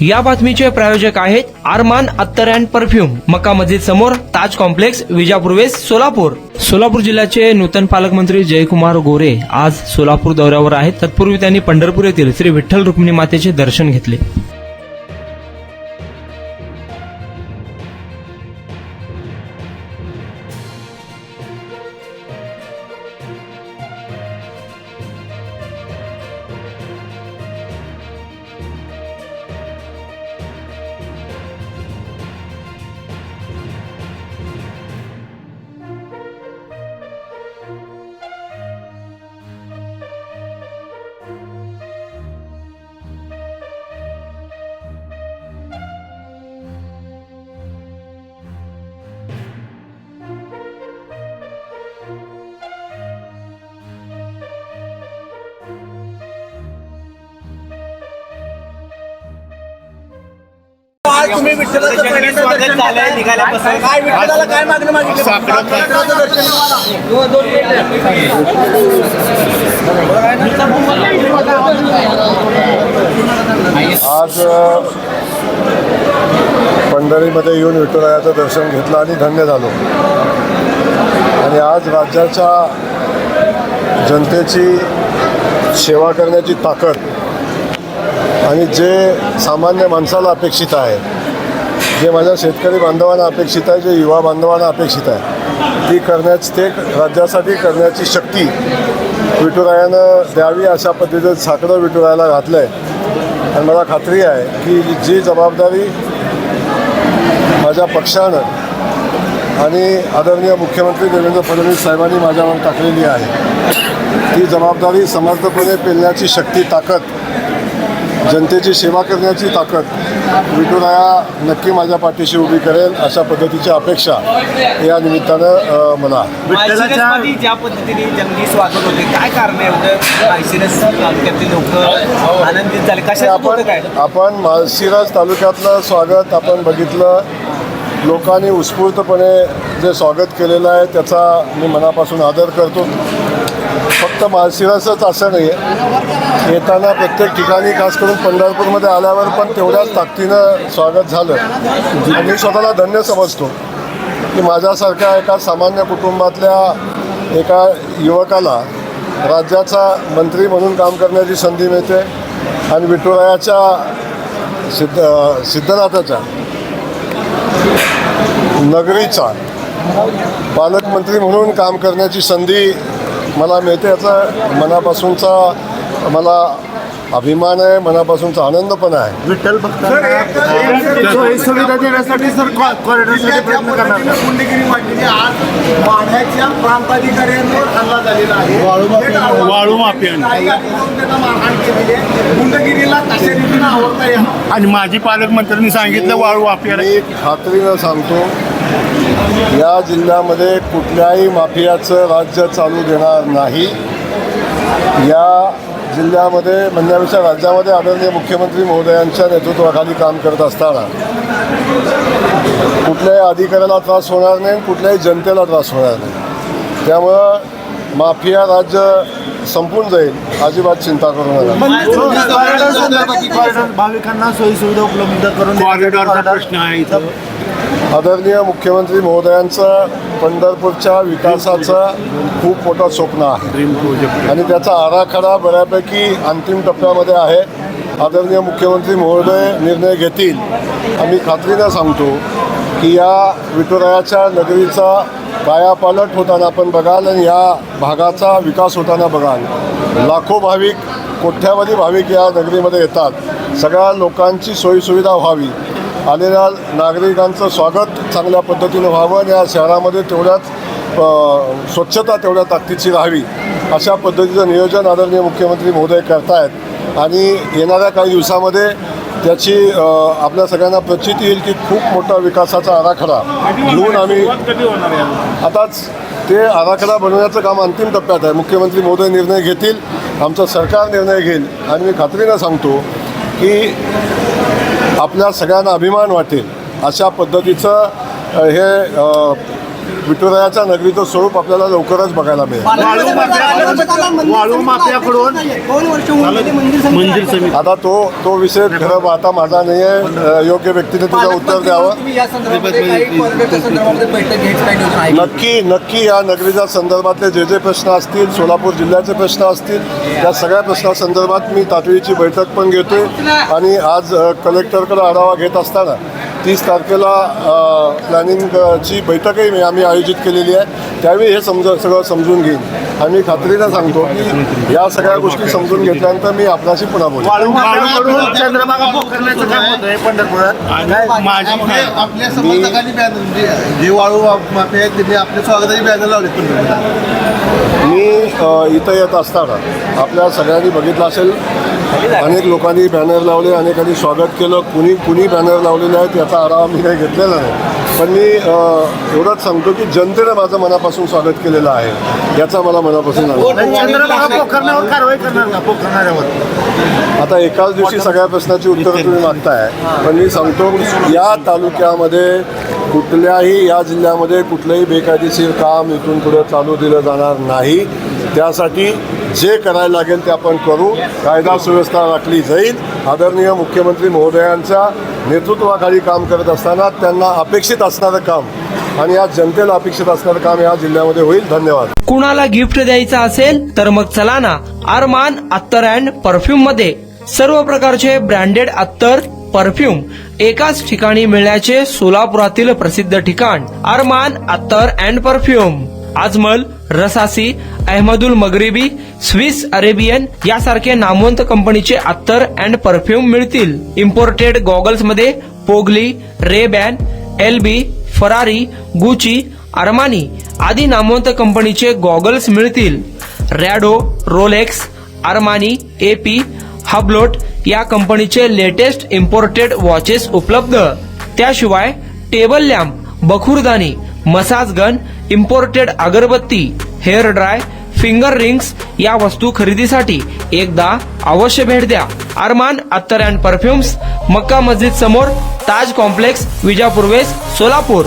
या बातमीचे प्रायोजक आहेत आरमान अत्तर अँड परफ्यूम, मक्का मस्जिद समोर, ताज कॉम्प्लेक्स, विजापूर वेस्ट, सोलापूर. सोलापूर जिल्ह्याचे नूतन पालकमंत्री जयकुमार गोरे आज सोलापूर दौऱ्यावर आहेत. तत्पूर्वी त्यांनी पंढरपूर येथील श्री विठ्ठल रुक्मिणी मातेचे दर्शन घेतले. आज तुम्ही विठ्ठलाचं पहिल्यांदा दर्शन घेताय. काय विठ्ठलाला काय मागणी मागितली? आज पंढरीमध्ये येऊन विठुरायाचं दर्शन घेतलं आणि धन्य झालो. आणि आज राज्याच्या जनतेची सेवा करण्याची ताकद आणि जे सामान्य माणसाला अपेक्षित आहे, जे माझ्या शेतकरी बांधवांना अपेक्षित आहे, जे युवा बांधवांना अपेक्षित आहे, ती राज्यासाठी करण्याची शक्ती विठुरायानं द्यावी अशा पद्धतीचं साकडं विठुरायाला घातलं आहे. आणि मला खात्री आहे की जी जबाबदारी माझ्या पक्षानं आणि आदरणीय मुख्यमंत्री देवेंद्र फडणवीस साहेबांनी माझ्यावर टाकलेली आहे, ती जबाबदारी समर्थपणे पेलण्याची शक्ती, ताकद, जनतेची सेवा करण्याची ताकद विठुराया नक्की माझ्या पाठीशी उभी करेल अशा पद्धतीची अपेक्षा या निमित्तानं मला. माळशिरसमध्ये ज्या पद्धतीने जंगी स्वागत होते, काय कारण आहे एवढं माळशिरस तालुक्यातले लोक आनंदित झाले? आपण माळशिरस तालुक्यातलं स्वागत आपण बघितलं. लोकांनी उत्स्फूर्तपणे जे स्वागत केलेलं आहे त्याचा मी मनापासून आदर करतो. फक्त माळशिरसच असं नाही आहे, येताना प्रत्येक ठिकाणी खास करून पंढरपूरमध्ये आल्यावर पण तेवढ्याच ताकदीनं स्वागत झालं. मी स्वतःला धन्य समजतो की माझ्यासारख्या एका सामान्य कुटुंबातल्या एका युवकाला राज्याचा मंत्री म्हणून काम करण्याची संधी मिळते आणि विठुरायाच्या सिद्धनाथाच्या नगरीचा पालकमंत्री म्हणून काम करण्याची संधी मला मिळते. याचा मनापासूनचा मला अभिमान आहे, मनापासूनचा आनंद पण आहे. विठ्ठल भक्तांना सुविधा देण्यासाठी सर कॉरिडॉरसाठी प्रयत्न करणार. गुंडगिरी वाटलेली आज माढ्याच्या प्रांताधिकाऱ्यांवर हल्ला झालेला आहे. वाळू माफिया त्यांना मारहाण केलेली आहे. गुंडगिरीला कशा रीतीनं आवडता येईल आणि माजी पालकमंत्र्यांनी सांगितलं वाळू माफिया. मी खात्रीनं सांगतो, या जिल्ह्यामध्ये कुठल्याही माफियाचं राज्य चालू देणार नाही. या जिल्ह्यामध्ये म्हणण्यापेक्षा राज्यामध्ये आदरणीय मुख्यमंत्री महोदयांच्या नेतृत्वाखाली काम करत असताना कुठल्याही अधिकाऱ्याला त्रास होणार नाही, कुठल्याही जनतेला त्रास होणार नाही. त्यामुळं माफिया राज्य संपून जाईल, अजिबात चिंता करू नका. भाविकांना सोयीसुविधा उपलब्ध करून कॉरिडॉरचा प्रश्न आहे इथं. आदरणीय मुख्यमंत्री महोदयांचं पंढरपूरच्या विकासाचं खूप मोठं स्वप्न आहे आणि त्याचा आराखडा बऱ्यापैकी अंतिम टप्प्यामध्ये आहे. आदरणीय मुख्यमंत्री महोदय निर्णय घेतील. आम्ही खात्रीनं सांगतो की या विठुरायाच्या नगरीचा कायापालट होताना आपण बघाल आणि या भागाचा विकास होताना बघाल. लाखो भाविक, कोट्यावधी भाविक या नगरीमध्ये येतात. सगळ्या लोकांची सोयीसुविधा व्हावी, आलेल्या नागरिकांचं स्वागत चांगल्या पद्धतीनं व्हावं आणि या शहरामध्ये तेवढ्याच स्वच्छता तेवढ्या ताकदीची राहावी अशा पद्धतीचं नियोजन आदरणीय मुख्यमंत्री महोदय करतायत. आणि येणाऱ्या काही दिवसामध्ये त्याची आपल्या सगळ्यांना प्रचिती येईल की खूप मोठा विकासाचा आराखडा घेऊन आम्ही आताच ते आराखडा बनवण्याचं काम अंतिम टप्प्यात आहे. मुख्यमंत्री महोदय निर्णय घेतील, आमचं सरकार निर्णय घेईल आणि मी खात्रीनं सांगतो की आपल्या सगळ्यांना अभिमान वाटेल अशा पद्धतीचं हे विठुरायाच्या नगरीचं स्वरूप आपल्याला लवकरच बघायला मिळेल. वाळू माफियाकडून 2 वर्ष होऊन गेली मंदिर समिती. आता तो विषय खरं आता माझा नाही आहे. योग्य व्यक्तीने तुझं उत्तर द्यावं. तुम्ही या संदर्भामध्ये काही कॉर्पोरेटच्या संदर्भामध्ये बैठक घ्यायची काही योजना आहे का? नक्की या नगरीच्या संदर्भातले जे प्रश्न असतील, सोलापूर जिल्ह्याचे प्रश्न असतील, त्या सगळ्या प्रश्नासंदर्भात मी तातडीची बैठक पण घेतोय. आणि आज कलेक्टरकडे आढावा घेत असताना 30 तारखेला प्लॅनिंगची बैठकही आम्ही आयोजित केलेली आहे. त्यावेळी हे सगळं समजून घेईन. आणि मी खात्रीनं सांगतो की या सगळ्या गोष्टी समजून घेतल्यानंतर मी आपल्याशी पुन्हा बोलेन. वाळू माफियाकडून चंद्रभागा पोखरण्याचं काम होतंय पंढरपुरात. आपल्या समर्थकांनी बॅनर जे वाळू माफिया आहेत त्यांनी आपल्या स्वागताची बॅनर लावले पंढरपुरात. मी इथं येत असताना आपल्या सगळ्यांनी बघितलं असेल, अनेक लोकांनी बॅनर लावले, अनेकांनी स्वागत केलं. कुणी बॅनर लावलेले आहेत याचा आढावा मी काही घेतलेला नाही. पण मी एवढंच सांगतो की जनतेने माझं मनापासून स्वागत केलेलं आहे, याचा मला मनापासून आनंद. चंद्रभागा पोखरण्यावर कारवाई करणार का पोखरणाऱ्यावर? आता एकाच दिवशी सगळ्या प्रश्नाची उत्तरं तुम्ही मागताय. पण मी सांगतो या तालुक्यामध्ये कुठल्याही, या जिल्ह्यामध्ये कुठलंही बेकायदेशीर काम इथून पुढे चालू दिलं जाणार नाही. त्यासाठी जे करायला लागेल ते आपण करू. कायदा सुव्यवस्था राखली जाईल. आदरणीय मुख्यमंत्री महोदयांच्या नेतृत्वाखाली काम करत असताना त्यांना अपेक्षित असणारं काम आणि या जनतेला अपेक्षित असणारं काम या जिल्ह्यामध्ये होईल. धन्यवाद. कुणाला गिफ्ट द्यायचं असेल तर मग चला ना अरमान अत्तर अँड परफ्यूम मध्ये. सर्व प्रकारचे ब्रँडेड अत्तर परफ्यूम एकाच ठिकाणी मिळण्याचे सोलापुरातील प्रसिद्ध ठिकाण अरमान अत्तर and perfume. Ajmal, Rasasi, Ahmed Al Maghribi, Swiss Arabian यासारखे नामवंत कंपनीचे अत्तर अँड परफ्यूम मिळतील. इम्पोर्टेड गॉगल्स मध्ये पोगली, Rayban, LB, Ferrari, Gucci, Armani आदी नामवंत कंपनीचे गॉगल्स मिळतील. Rado, Rolex, Armani, AP, Hublot या कंपनीचे लेटेस्ट इम्पोर्टेड वॉचेस उपलब्ध. त्याशिवाय टेबल लॅम्प, बखुरदानी, मसाज गन, इम्पोर्टेड अगरबत्ती, हेअर ड्राय, फिंगर रिंग्स या वस्तू खरेदीसाठी एकदा अवश्य भेट द्या. अरमान अत्तर अँड परफ्युम्स, मक्का मस्जिद समोर, ताज कॉम्प्लेक्स, विजापूर वेस्ट, सोलापूर.